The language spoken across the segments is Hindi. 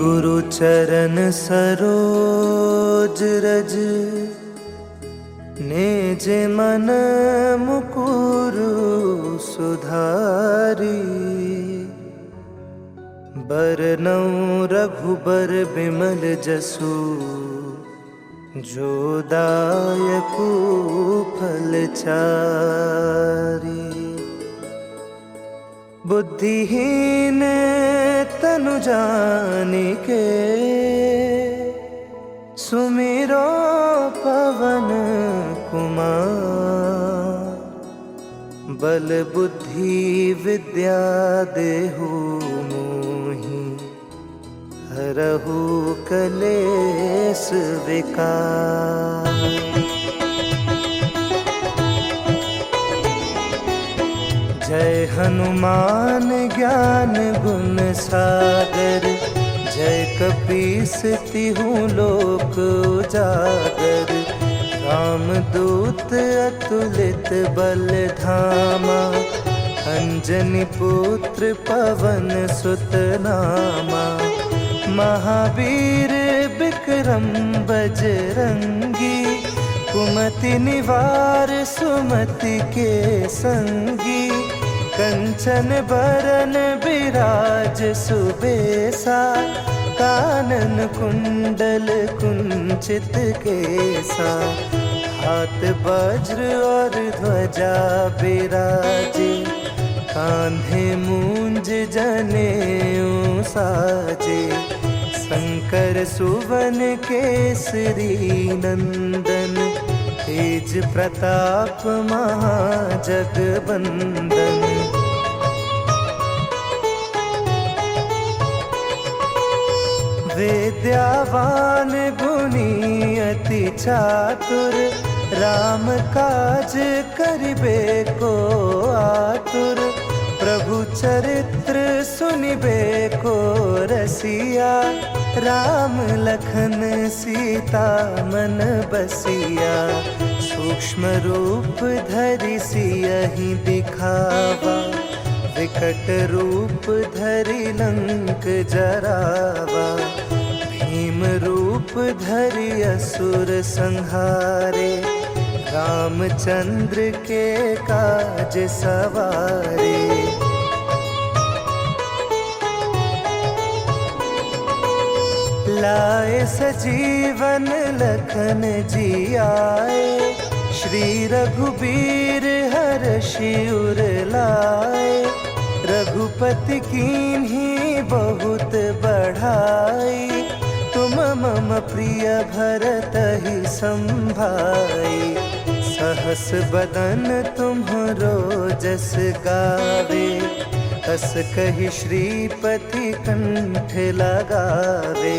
गुरु चरण सरोज रज निज मन मुकुरु सुधारी। बरनउँ रघुबर बिमल जसु जो दायकु फल चारि। बुद्धिहीन तनु जानिके सुमिरो पवन कुमार। बल बुद्धि विद्या देहु मोहि हरहु कलेस विकार। जय हनुमान ज्ञान गुण सागर। जय कपीस तिहु लोक उजागर। रामदूत अतुलित बल धामा। अंजनी पुत्र पवन सुत नामा। महावीर विक्रम बजरंगी। कुमति निवार सुमति के संगी। कंचन बरन बिराज सुबेसा। कानन कुंडल कुंचित केसा। हाथ वज्र और ध्वजा बिराजे। कांधे मूंज जनेऊ साजे। शंकर सुवन केसरी नंदन। तेज प्रताप महाजगबंदन। विद्यावान गुणी अति चातुर। राम काज करिबे को आतुर। प्रभु चरित्र सुनिबे को रसिया। राम लखन सीता मन बसिया। सूक्ष्म रूप धरि सियहि दिखावा। विकट रूप धरि लंक जरावा। भीम रूप धरि असुर संहारे। रामचंद्र के काज सवारे। लाए सजीवन लखन जियाए। श्री रघुबीर हरषि उर लाए। रघुपति कीन्ही बहुत बढ़ाई। तुम मम प्रिय भरतहि संभाई। सहस बदन तुम्हरो जस गावे। अस कहि श्रीपति कंठ लगावे।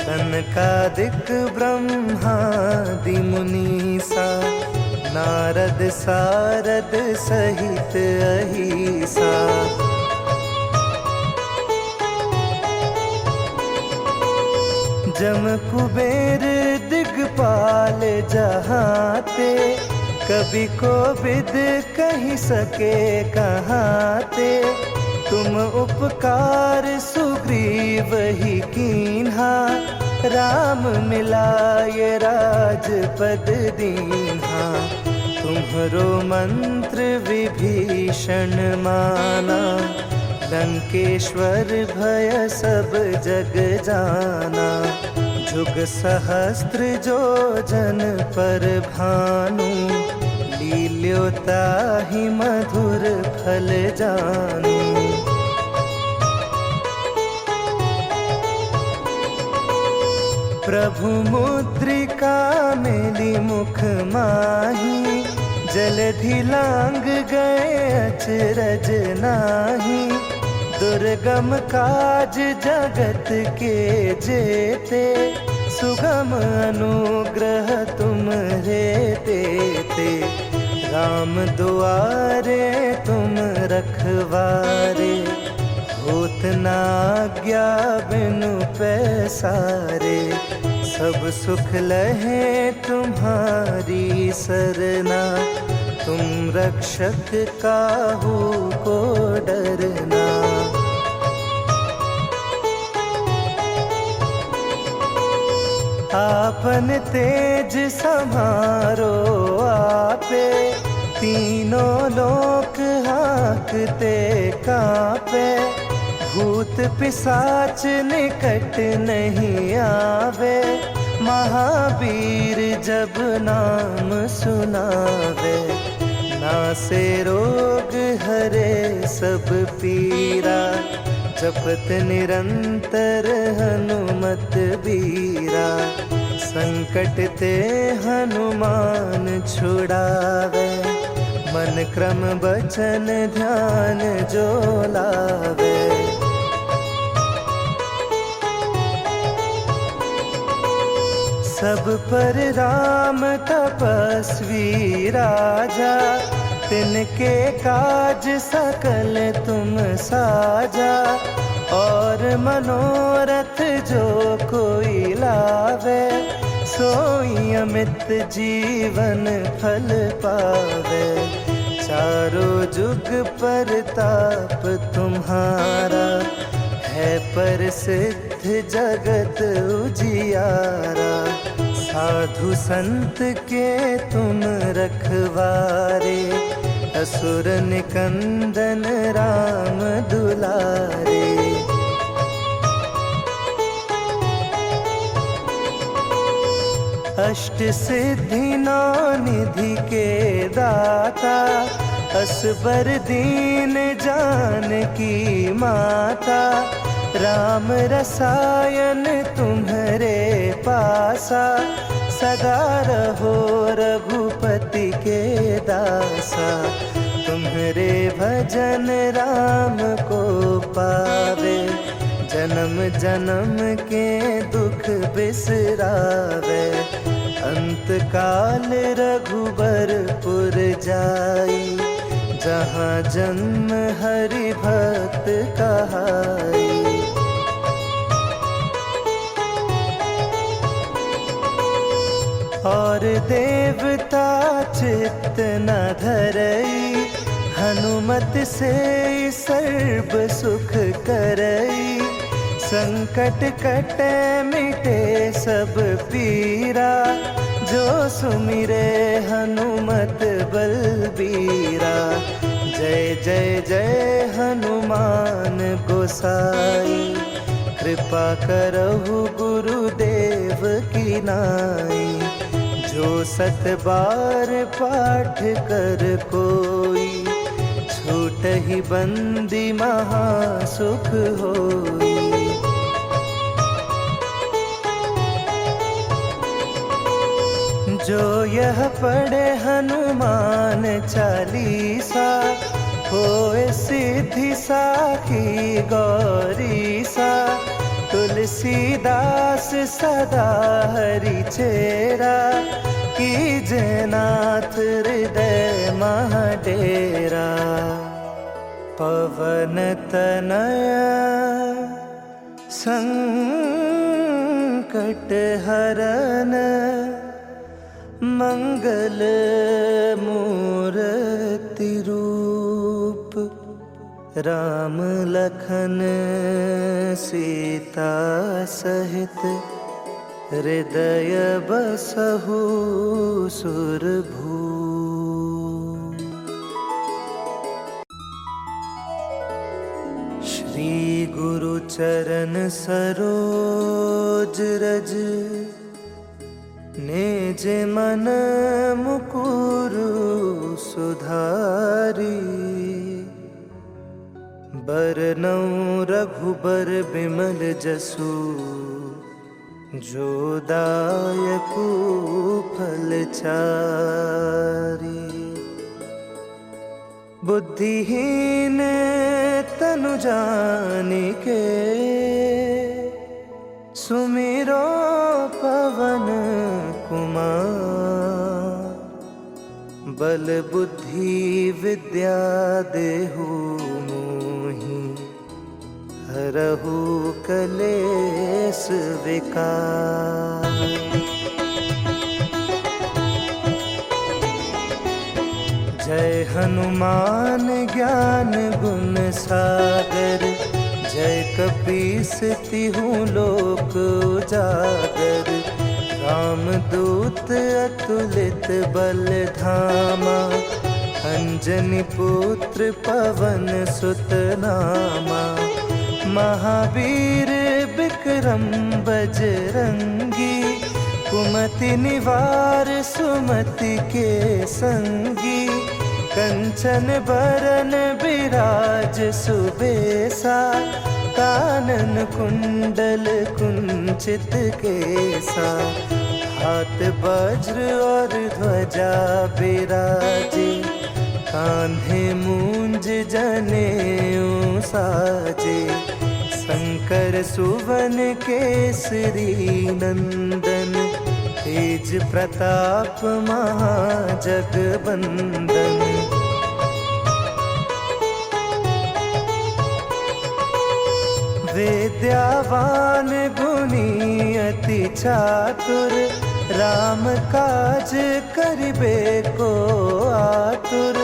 सनकादिक ब्रह्मादि मुनीसा। नारद सारद सहित अहिसा। जम कुबेर दिगपाल जहाते। कभी को विद कही सके कहाते। तुम उपकार सुग्रीव ही कीन्हा। राम मिलाए राजपद दीन्हा। तुम्हरो मंत्र विभीषण माना। लंकेश्वर भय सब जग जाना। जुग सहस्त्र जो जन पर भानु। लील्यो ताहि मधुर फल जानू। प्रभु मुद्रिका मेली मुख माही। जलधि लांग गए अचरज नाही। दुर्गम काज जगत के जेते। सुगम अनुग्रह तुम्हरे तेते। राम दुआरे तुम रखवारे। होत न आज्ञा बिनु पैसारे। सब सुख लहे तुम्हारी सरना। तुम रक्षक काहू को डरना। पवन तेज समारो आपे, तीनों लोक हाँकते कांपे। भूत पिशाच निकट नहीं आवे, महावीर जब नाम सुनावे। नासे रोग हरे सब पीरा, जपत निरंतर हनुमत बीरा। संकट ते हनुमान छुड़ावे, मन क्रम बचन ध्यान जो लावे। सब पर राम तपस्वी राजा, तिनके काज सकल तुम साजा। और मनोरथ जो कोई लावे, सोई अमित जीवन फल पावे। चारों जुग परताप तुम्हारा, है प्रसिद्ध जगत उजियारा। साधु संत के तुम रखवारे, असुर निकंदन राम दुलारे। अष्ट सिद्धि नौ निधि के दाता, असबर दीन जानकी माता। राम रसायन तुम्हारे पासा, सदा रहो रघुपति के दासा। तुम्हारे भजन राम को पावे, जन्म जन्म के दुख बिसरावे। अंत काल रघुबरपुर जाई, जहाँ जन्म हरि भक्त कहाई। और देवता चित्त न धरई, हनुमत से सर्व सुख करई। संकट कटे मिटे सब पीरा, जो सुमिरे हनुमत बलबीरा। जय जय जय हनुमान गोसाई, कृपा करहु गुरुदेव की नाई। जो सत बार पाठ कर कोई, छूटहि बंदी महा सुख होई। जो यह पढ़े हनुमान चालीसा, होए सिद्धि साखी गौरीसा। तुलसीदास सदा हरि चेरा, कीजे नाथ हृदय महाडेरा। पवन तनया संकट हरन, मंगल मूर्ति रूप। राम लखन सीता सहित, हृदय बसहु सुरभूप। श्री गुरु चरण सरोज रज, निज मन मुकुरु सुधारी। बरनउँ रघुबर बिमल जसु, जो दायकु फल चारि। बुद्धिहीन तनु जानिके, सुमिरो पवन कुमार। बल बुद्धि विद्या देहु मोहि, हरहु कलेस विकार। जय हनुमान ज्ञान गुण सागर, जय कपीस तिहु लोक उजागर। रामदूत अतुलित बल धामा, अंजनी पुत्र पवन सुत नामा। महावीर विक्रम बजरंगी, कुमति निवार सुमति के संगी। कंचन बरन बिराज सुबेसा, कानन कुंडल कुंचित केसा। हाथ वज्र और ध्वजा बिराजे, कांधे मूंज जनेऊ साजे। शंकर सुवन केसरी नंदन, तेज प्रताप महाजगबंदन। विद्यावान गुणी अति चातुर, राम काज करिबे को आतुर।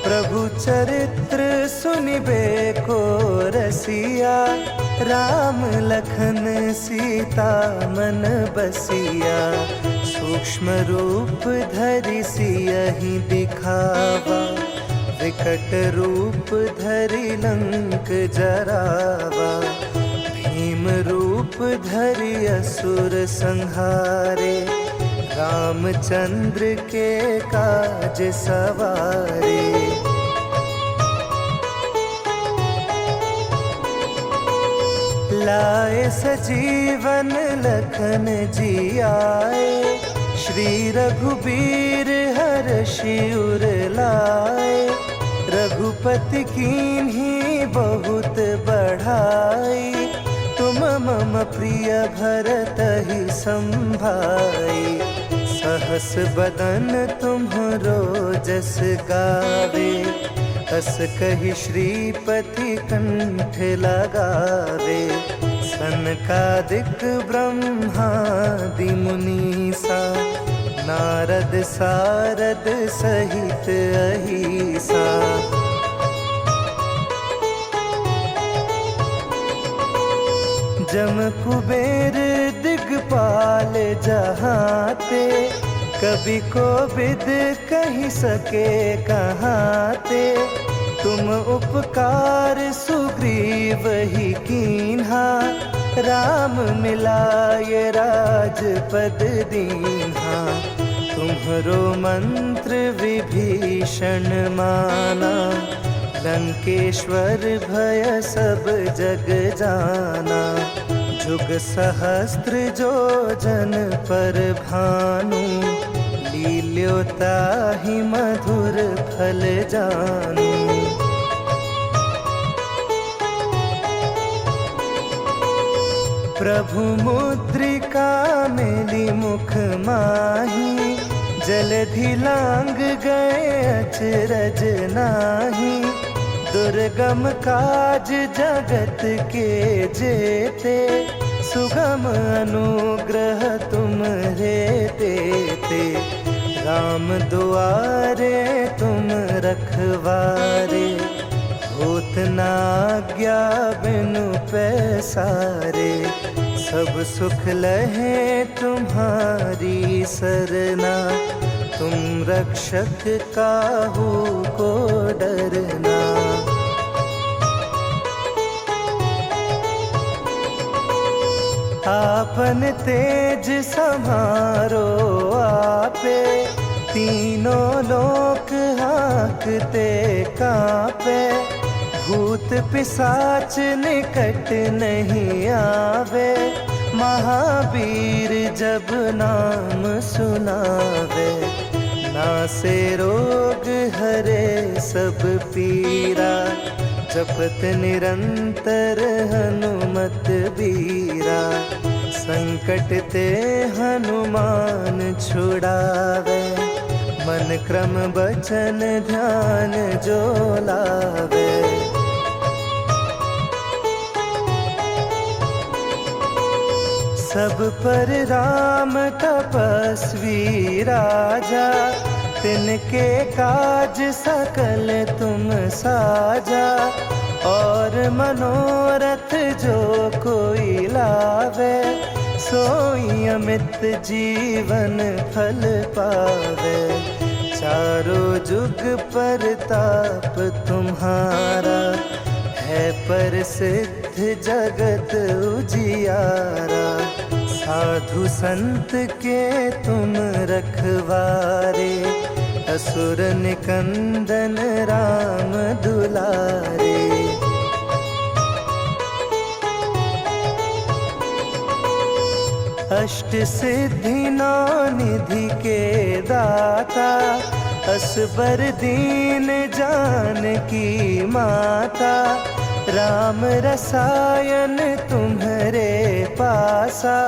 प्रभु चरित्र सुनिबे को रसिया, राम लखन सीता मन बसिया। सूक्ष्म रूप धरि सियहि दिखावा, विकट रूप धरि लंक जरावा। भीम रूप धरि असुर संहारे, रामचंद्र के काज सवारे। लाए सजीवन लखन जियाए, श्री रघुबीर हर्षि उर लाए। रघुपति कीन्ही बहुत बढ़ाई, तुम मम प्रिय भरतहि संभाई। सहस बदन तुम्हरो जस गावे, अस कहि श्रीपति कंठ लगावे। सनकादिक ब्रह्मादि मुनीसा, नारद सारद सहित अहिसा। जम कुबेर दिगपाल जहाते, कभी कोविद कहि सके कहाते। तुम उपकार सुग्रीव ही कीन्हा, राम मिलाए राजपद दीन्हा। तुम्हरो मंत्र विभीषण माना, लंकेश्वर भय सब जग जाना। जुग सहस्त्र जो जन पर भानु, लील्योताहि मधुर फल जानू। प्रभु मुद्रिका मेली मुख माही, जलधि लांग गए अचरज नाही। दुर्गम काज जगत के जेते, सुगम अनुग्रह तुम्हरे तेते। राम दुआरे तुम रखवारे, होत न आज्ञा बिनु पैसारे। सब सुख लहे तुम्हारी सरना, तुम रक्षक काहू को डरना। आपन तेज समारो आपे, तीनों लोक हाँकते कांपे। भूत पिशाच निकट नहीं आवे, महावीर जब नाम सुनावे। नासे रोग हरे सब पीरा, जपत निरंतर हनुमत बीरा। संकट ते हनुमान छुड़ावे, मन क्रम बचन ध्यान जो लावे। सब पर राम तपस्वी राजा, तिनके काज सकल तुम साजा। और मनोरथ जो कोई लावे, सोई अमित जीवन फल पावे। चारों जुग परताप तुम्हारा, है प्रसिद्ध जगत उजियारा। साधु संत के तुम रखवारे, असुर निकंदन राम दुलारे। अष्ट सिद्धि नौ निधि के दाता, असबर दीन जानकी माता। राम रसायन तुम्हारे पासा,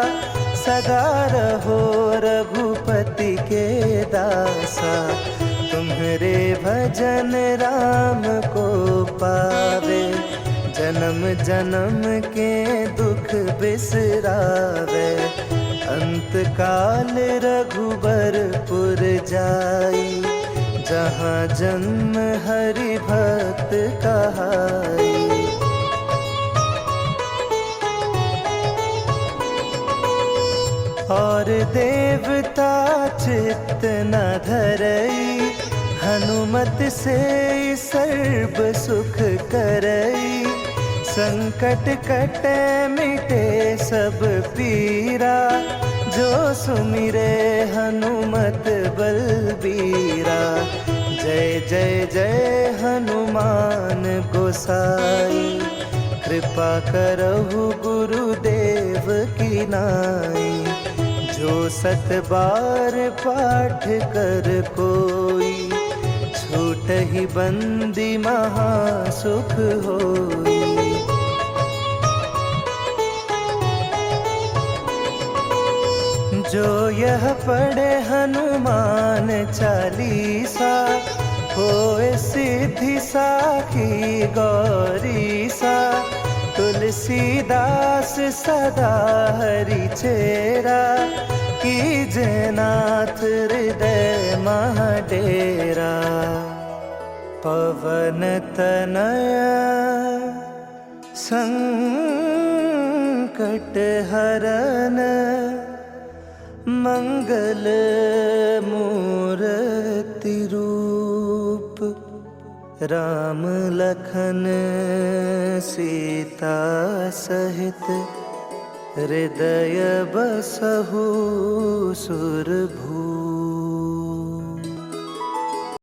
सदा रहो रघुपति के दासा। तुम्हारे भजन राम को पावे, जन्म जन्म के दुख बिसरावे। अंत काल रघुबरपुर जाई, जहाँ जन्म हरि भक्त कहाई। और देवता चित्त न धरई, हनुमत से सर्व सुख करई। संकट कटे मिटे सब पीरा, जो सुमिरे हनुमत बलबीरा। जय जय जय हनुमान गोसाई, कृपा करहु गुरुदेव की नाई। जो सत बार पाठ कर कोई, छूटहि बंदी महा सुख होई। जो यह पढ़े हनुमान चालीसा, होए सिद्धि साखी गौरीसा। तुलसीदास सदा हरि चेरा, कीजे नाथ हृदय मह डेरा। पवन तनया संकट हरन, मंगल मूर्ति रूप। राम लखन सीता सहित, हृदय बसहु सुरभूप।